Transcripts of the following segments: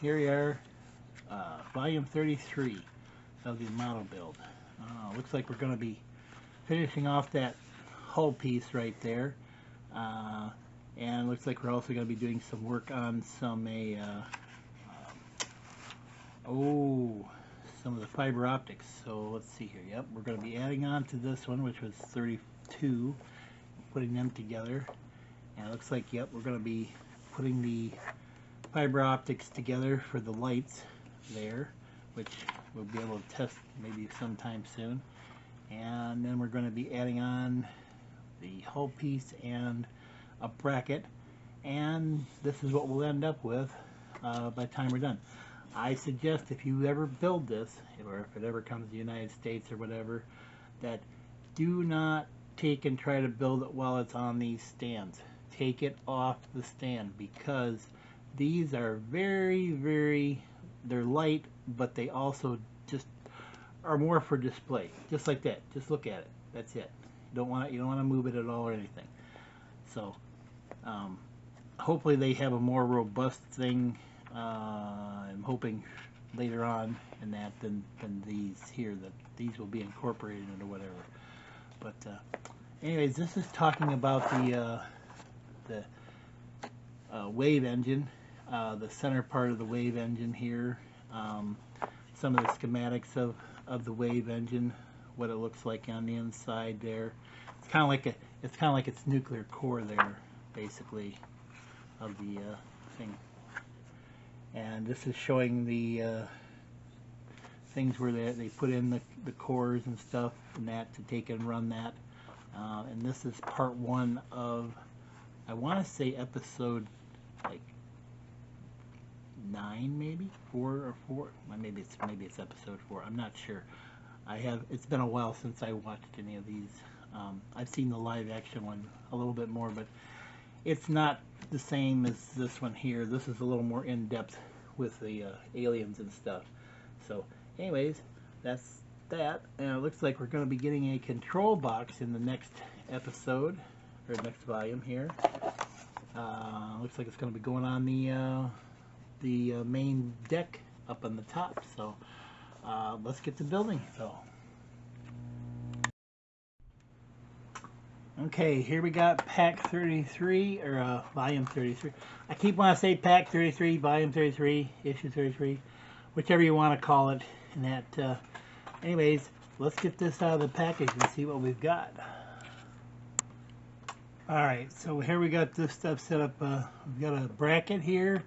here we are, volume 33 of the Yamato build. Looks like we're going to be finishing off that hull piece right there, and looks like we're also going to be doing some work on some of the fiber optics. So let's see here. Yep, we're going to be adding on to this one, which was 32, putting them together. And it looks like, yep, we're going to be putting the fiber optics together for the lights there, which we'll be able to test maybe sometime soon. And then we're going to be adding on the hull piece and a bracket, and this is what we'll end up with by the time we're done. I suggest if you ever build this, or if it ever comes to the United States or whatever, that do not take and try to build it while it's on these stands. Take it off the stand, because these are very, they're light, but they also just are more for display. Just like that. Just look at it. That's it. You don't want to move it at all or anything. So hopefully they have a more robust thing. I'm hoping later on in that than these here, that these will be incorporated into whatever. But anyways, this is talking about the wave engine, the center part of the wave engine here, some of the schematics of the wave engine, what it looks like on the inside there. It's kind of like its nuclear core there, basically, of the thing. And this is showing the things where they put in the cores and stuff and that to take and run that. And this is part 1 of, I want to say episode like 9, maybe 4 or 4. Maybe it's episode 4. I'm not sure. It's been a while since I watched any of these. I've seen the live action one a little bit more, but it's not the same as this one here. This is a little more in-depth with the aliens and stuff. So anyways, that's that. And it looks like we're going to be getting a control box in the next episode, or next volume here. Looks like it's going to be going on the main deck up on the top. So let's get to building. So okay, here we got pack 33, or volume 33. I keep wanting to say pack 33, volume 33, issue 33, whichever you want to call it. And that, anyways, let's get this out of the package and see what we've got. Alright, so here we got this stuff set up. We've got a bracket here,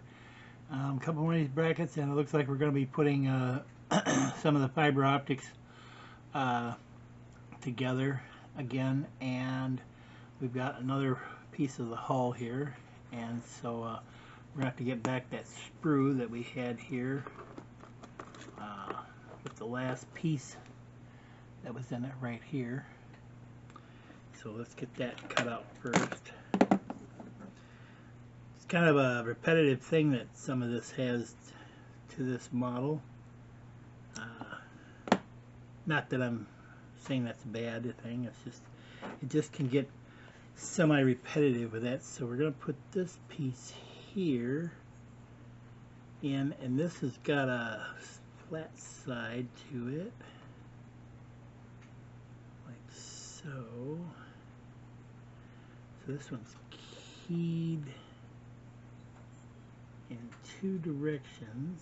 a couple more of these brackets, and it looks like we're going to be putting some of the fiber optics together again, and we've got another piece of the hull here, and so we're going to have to get back that sprue that we had here with the last piece that was in it right here. So let's get that cut out first. It's kind of a repetitive thing that some of this has to this model. Not that I'm saying that's a bad thing, it's just, it just can get semi-repetitive with that. So we're going to put this piece here in, and this has got a flat side to it, like so. So this one's keyed in 2 directions.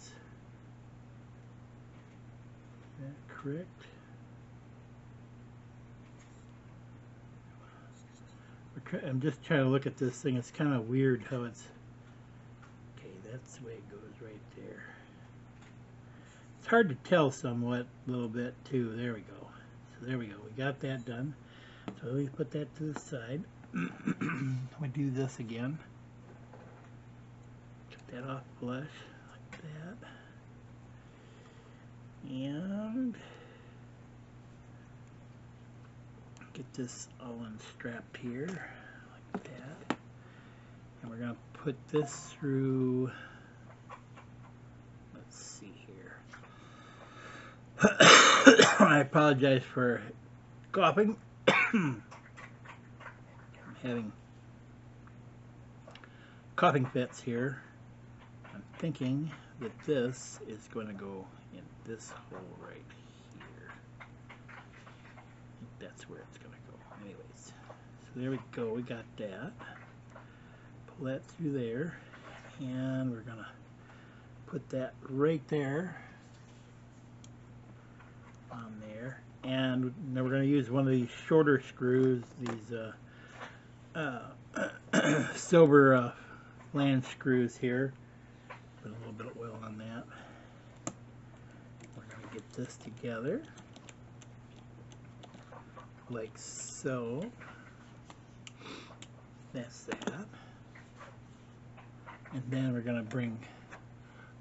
Is that correct? I'm just trying to look at this thing. It's kind of weird how it's... Okay, that's the way it goes right there. It's hard to tell somewhat, a little bit too. There we go. So there we go. We got that done. So let me put that to the side. We do this again. Cut that off flush like that. And get this all unstrapped here like that. And we're going to put this through, let's see here. I apologize for coughing. I'm having coughing fits here. I'm thinking that this is going to go in this hole right here. I think that's where it's going to go. Anyways, so there we go. We got that. Pull that through there, and we're going to put that right there on there. And now we're going to use one of these shorter screws, these silver flange screws here. Put a little bit of oil on that. We're going to get this together like so. That's that. And then we're going to bring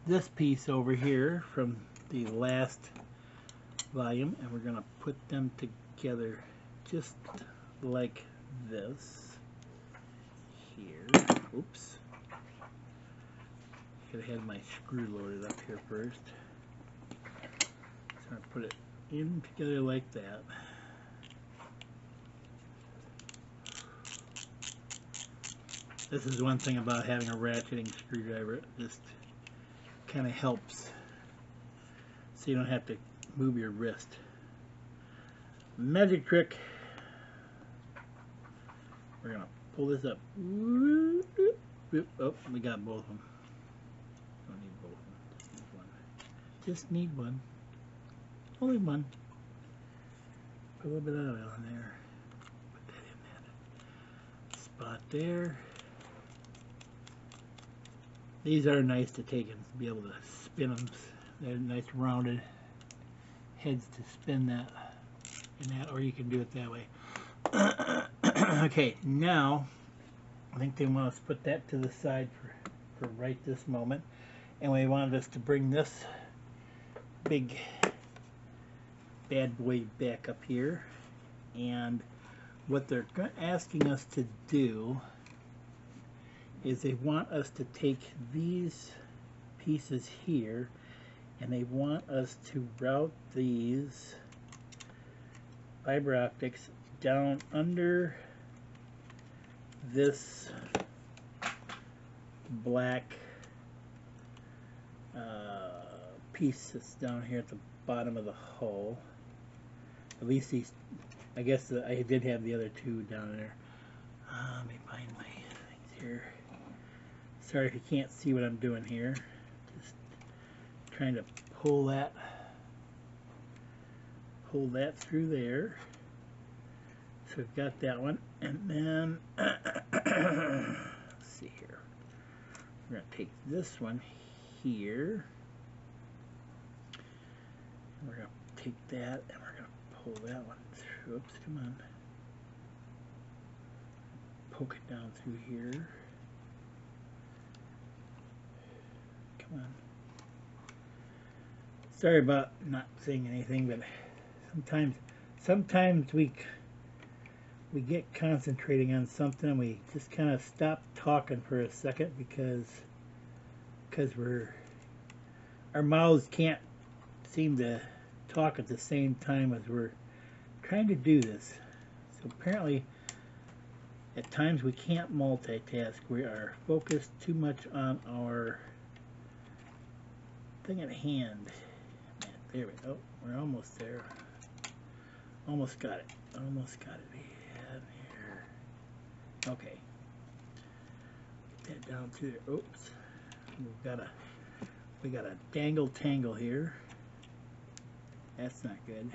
this piece over here from the last volume, and we're going to put them together just like this here. Oops. Should have had my screw loaded up here first. So I'm going to put it in together like that. This is one thing about having a ratcheting screwdriver. It just kind of helps so you don't have to move your wrist. Magic trick. We're going to pull this up. Oh, we got both of them. Don't need both of them. Just need one. Only one. Put a little bit of oil in there. Put that in that spot there. These are nice to take and be able to spin them. They're nice rounded heads to spin that in that, or you can do it that way. Okay, now I think they want us to put that to the side for right this moment, and we wanted us to bring this big bad boy back up here. And what they're asking us to do is they want us to take these pieces here, and they want us to route these fiber optics down under this black piece that's down here at the bottom of the hull. At least these, I guess I did have the other two down there. Let me find my things here. Sorry if you can't see what I'm doing here. Just trying to pull that through there. So we've got that one, and then let's see here. We're going to take this one here, and we're going to take that, and we're going to pull that one through. Oops, come on. Poke it down through here. Come on. Sorry about not saying anything, but sometimes we get concentrating on something and we just kind of stop talking for a second because our mouths can't seem to talk at the same time as we're trying to do this. So apparently at times we can't multitask. We are focused too much on our thing at hand. There we go. We're almost there. Almost got it. Almost got it. Yeah, here. Okay. Get that down to there. Oops. We got a dangle tangle here. That's not good.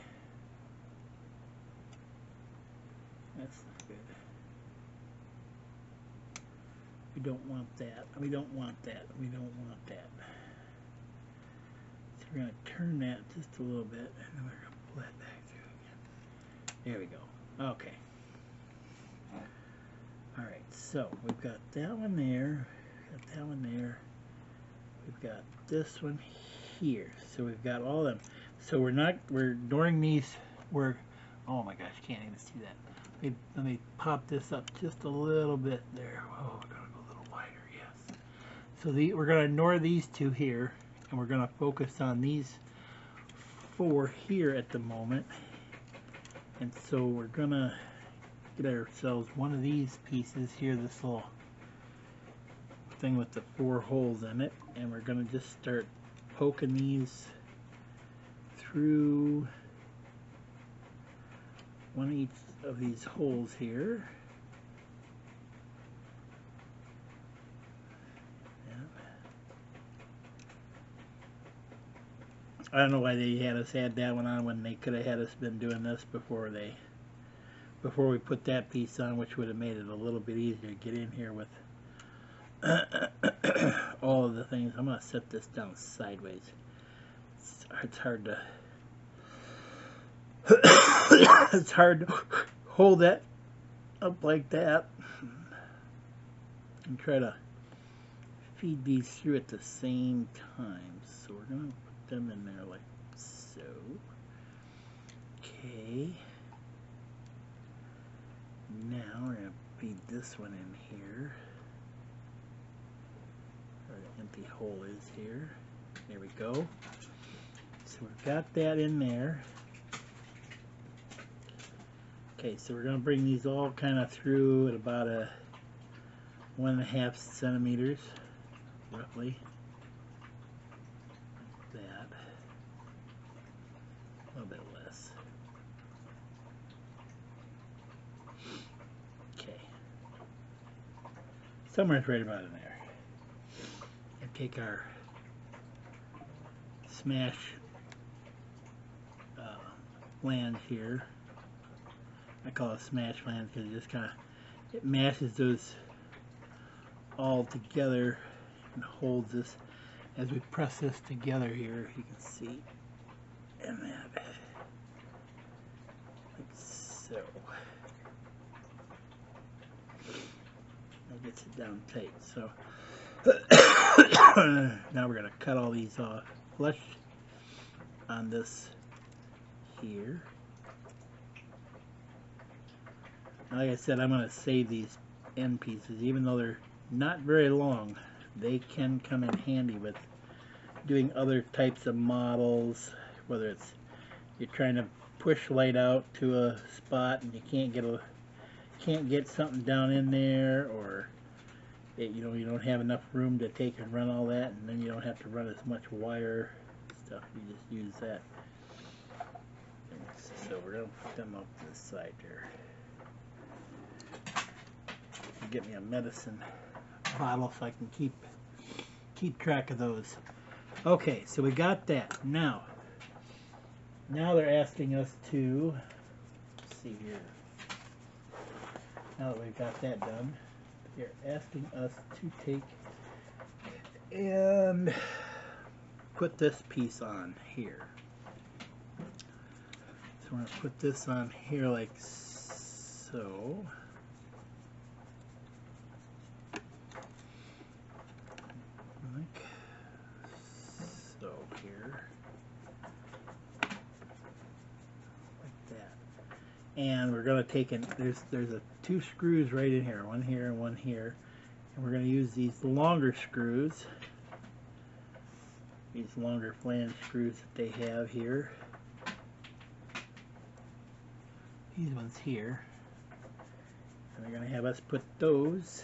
That's not good. We don't want that. We don't want that. We don't want that. So we're going to turn that just a little bit, and then we're going to pull that back through again. There we go. Okay. Alright, so we've got that one there. We've got that one there. We've got this one here. So we've got all of them. So we're ignoring these. Oh my gosh, can't even see that. Let me pop this up just a little bit there. Oh, we're going to go a little wider, yes. So we're going to ignore these two here, and we're going to focus on these four here at the moment. And so we're going to get ourselves one of these pieces here, this thing with the 4 holes in it, and we're going to just start poking these through one of each of these holes here. I don't know why they had us add that one on when they could have had us been doing this before we put that piece on, which would have made it a little bit easier to get in here with all of the things. I'm going to set this down sideways. It's hard to it's hard to hold that up like that and try to feed these through at the same time. So we're going to put them in there like so. Okay. Now we're going to feed this one in here. Where the empty hole is here. There we go. So we've got that in there. Okay, so we're going to bring these all kind of through at about a 1.5 centimeters, roughly. Like that. A little bit less. Okay. Somewhere right about in there. And take our smash flange here. I call it smash flange because it just kind of mashes those all together and holds this as we press this together here. You can see, and that like so. That gets it down tight. So now we're going to cut all these off flush on this here. Like I said, I'm going to save these end pieces, even though they're not very long. They can come in handy with doing other types of models, whether it's you're trying to push light out to a spot and you can't get something down in there, or you don't have enough room to take and run all that, and then you don't have to run as much wire stuff. You just use that. So we're going to put them up to the side there. Get me a medicine bottle so I can keep track of those. Okay, so we got that. Now they're asking us to, let's see here. Now that we've got that done, they're asking us to take and put this piece on here. So we're going to put this on here like so. Like so here. Like that. And we're going to take in, there's a 2 screws right in here, one here and one here. And we're going to use these longer screws. These longer flange screws that they have here. These ones here. And they're going to have us put those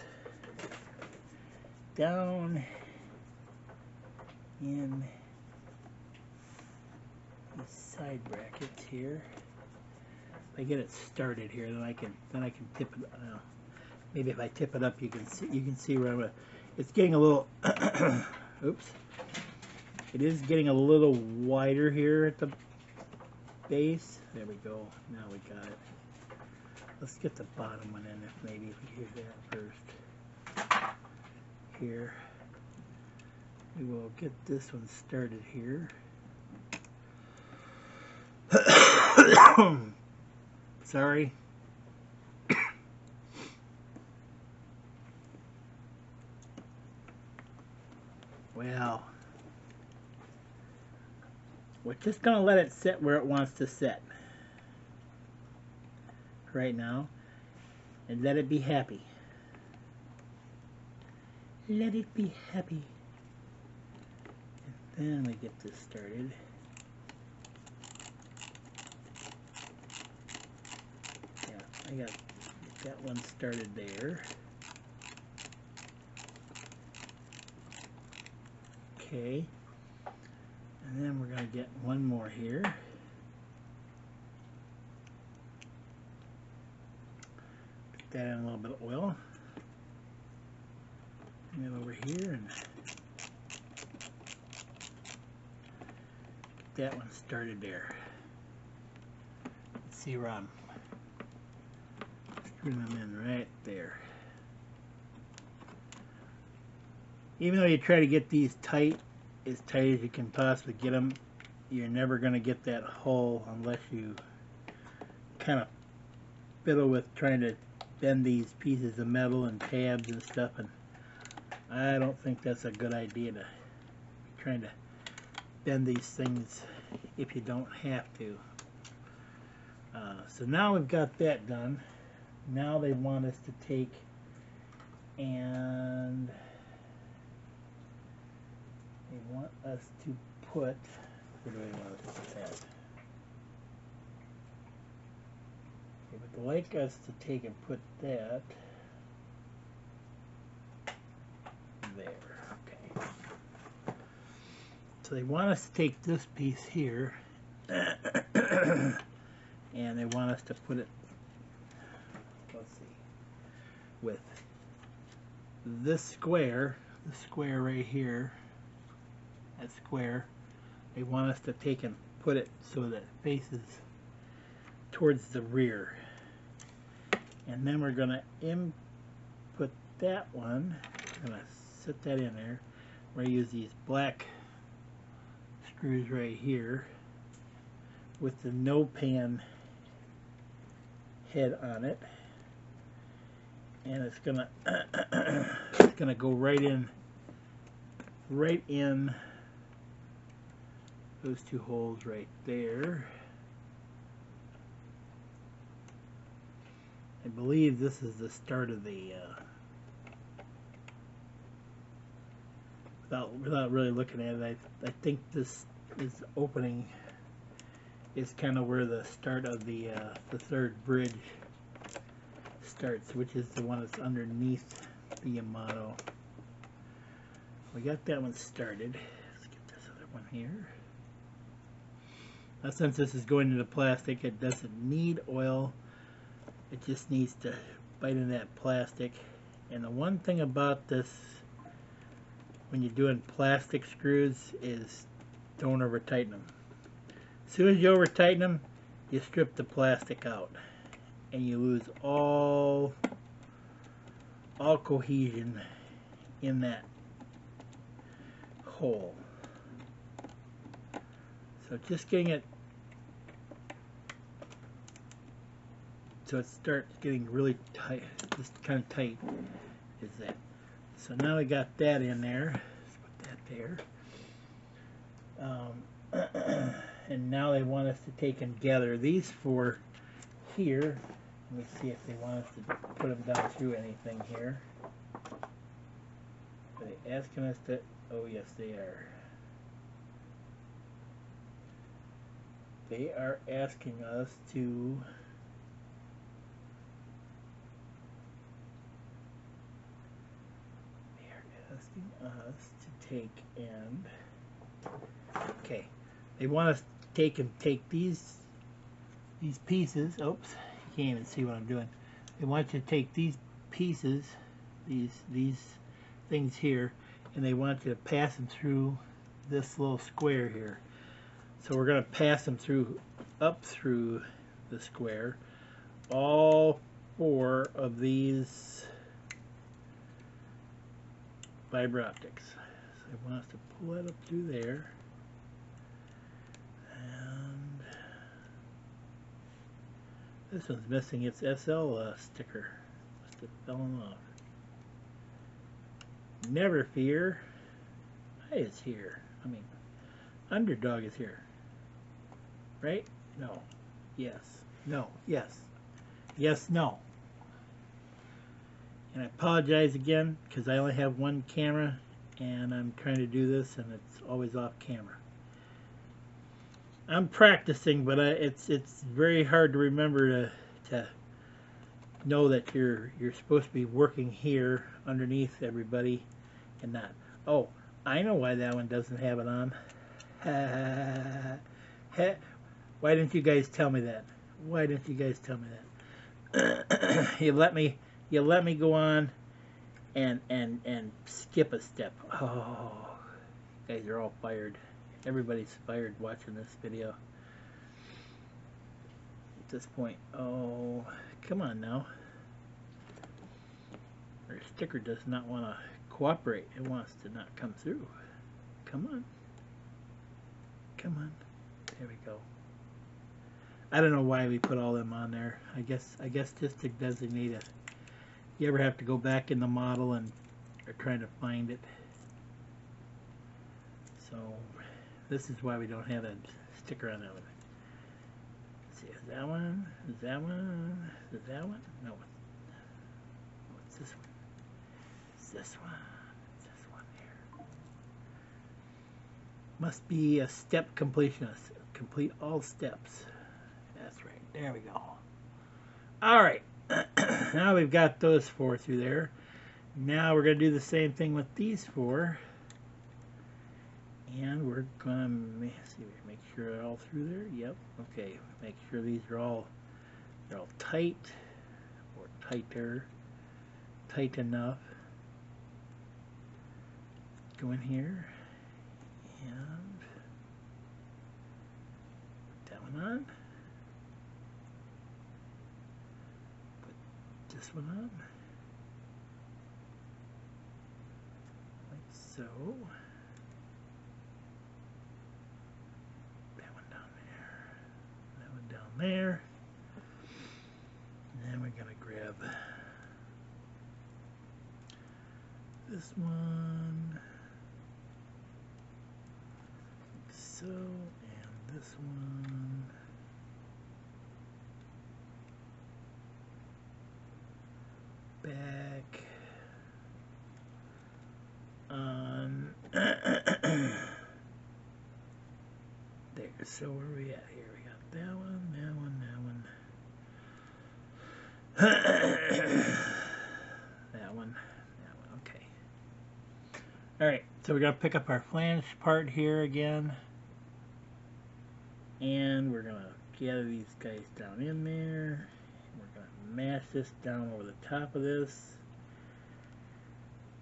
down in these side brackets here. If I get it started here, then I can tip it. Maybe if I tip it up, you can see where I'm. It's getting a little. Oops. It is getting a little wider here at the base. There we go. Now we got it. Let's get the bottom one in. If maybe we do that first. Here. We will get this one started here. Sorry. Well, we're just going to let it sit where it wants to sit right now and let it be happy. Let it be happy. And then we get this started. Yeah, I got that one started there. Okay. And then we're going to get one more here. Put that in a little bit of oil. Bring it over here and get that one started there. Let's see where I'm screwing them in right there. Even though you try to get these tight as you can possibly get them, you're never going to get that hole unless you kind of fiddle with trying to bend these pieces of metal and tabs and stuff, and I don't think that's a good idea to be trying to bend these things if you don't have to. So now we've got that done. Now they want us to take and they want us to put, where do they want us to put that? They would like us to take and put that there. Okay. So they want us to take this piece here and they want us to put it, let's see, with this square right here, that square, they want us to take and put it so that it faces towards the rear. And then we're going to input that one. I'm going to set that in there. We're going to use these black screws right here with the no pan head on it. And it's going to go right in those two holes right there. I believe this is the start of the without really looking at it, I think this is opening is kind of where the start of the third bridge starts, which is the one that's underneath the Yamato. We got that one started. Let's get this other one here. Now, since this is going into plastic, it doesn't need oil. It just needs to bite in that plastic. And the one thing about this, when you're doing plastic screws, is don't over tighten them. As soon as you over tighten them, you strip the plastic out and you lose all cohesion in that hole. So just getting it so it starts getting really tight, just kind of tight, is that. So now we got that in there. Let's put that there. And now they want us to take and gather these four here. Let me see if they want us to put them down through anything here. Are they asking us to? Oh yes, they are. They are asking us to take and okay, they want us to take these pieces. Oops, you can't even see what I'm doing. They want you to take these pieces, these things here, and they want you to pass them through this little square here. So we're going to pass them up through the square, all four of these fiber optics. So they want us to pull that up through there, and this one's missing its SL sticker. Must have fallen off. Never fear. It's here. I mean, Underdog is here. Right? No. Yes. No. Yes. Yes. No. And I apologize again because I only have one camera and I'm trying to do this and it's always off camera. I'm practicing, but it's very hard to remember to know that you're supposed to be working here underneath everybody and not. Oh, I know why that one doesn't have it on. Why didn't you guys tell me that? Why didn't you guys tell me that? You let me go on and skip a step. Oh, you guys are all fired. Everybody's fired watching this video at this point. Oh, come on now. Our sticker does not want to cooperate. It wants to not come through. Come on. Come on. There we go. I don't know why we put all them on there. I guess just to designate it. You ever have to go back in the model and are trying to find it. So this is why we don't have a sticker on that one. Let's see, is that one? Is that one? Is that one? No. What's this one? Is this one? Is this one here? Must be a step completionist. Complete all steps. That's right. There we go. All right. Now we've got those 4 through there. Now we're going to do the same thing with these 4. And we're going to make sure they're all through there. Yep. Okay. Make sure these are all tight or tighter. Tight enough. Go in here and put that one on. Put this one on. Like so. That one down there. That one down there. And then we're going to grab this one. Like so. And this one. Back on there. So where are we at here? We got that one, that one, that one, okay. Alright, so we're going to pick up our flange part here again. And we're going to gather these guys down in there. We're going to mash this down over the top of this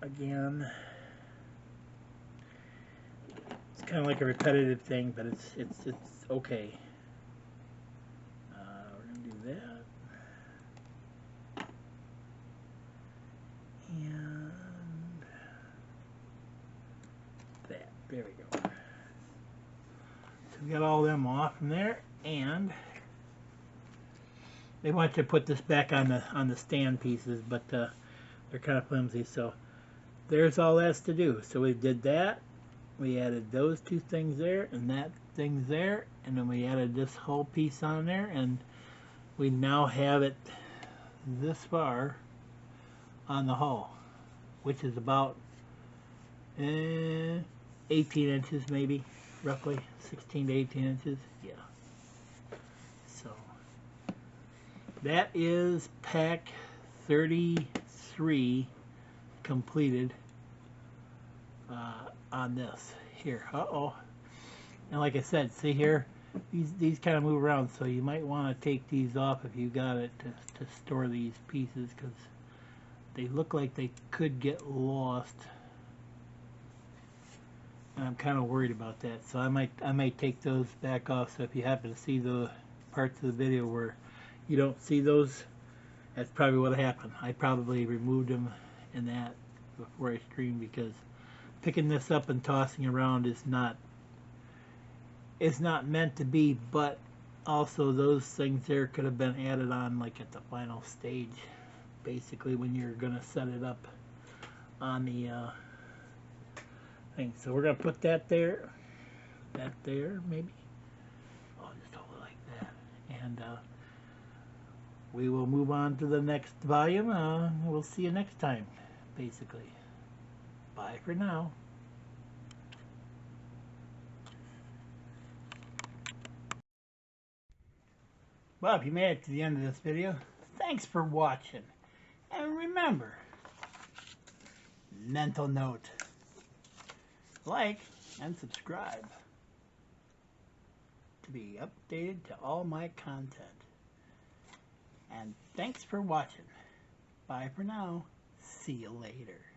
again. It's kind of like a repetitive thing, but it's okay. We're going to do that. And that. There we go. So we got all them off from there, and they want you to put this back on the stand pieces, but they're kind of flimsy. So there's all that's to do. So we did that. We added those 2 things there, and that thing's there, and then we added this whole piece on there, and we now have it this far on the hull, which is about 18 inches maybe, roughly 16 to 18 inches. Yeah. So that is pack 33 completed on this here. And like I said, see here, these kind of move around, so you might want to take these off if you got it to store these pieces, because they look like they could get lost, and I'm kind of worried about that. So I might take those back off. So if you happen to see the parts of the video where you don't see those, that's probably what happened. I probably removed them in that before I streamed, because picking this up and tossing around is not meant to be, but also those things there could have been added on like at the final stage, basically when you're gonna set it up on the thing. So we're gonna put that there maybe. I'll just hold it like that, and we will move on to the next volume. We'll see you next time, basically. Bye for now. Well, if you made it to the end of this video, thanks for watching. And remember, mental note, like, and subscribe to be updated to all my content. And thanks for watching. Bye for now. See you later.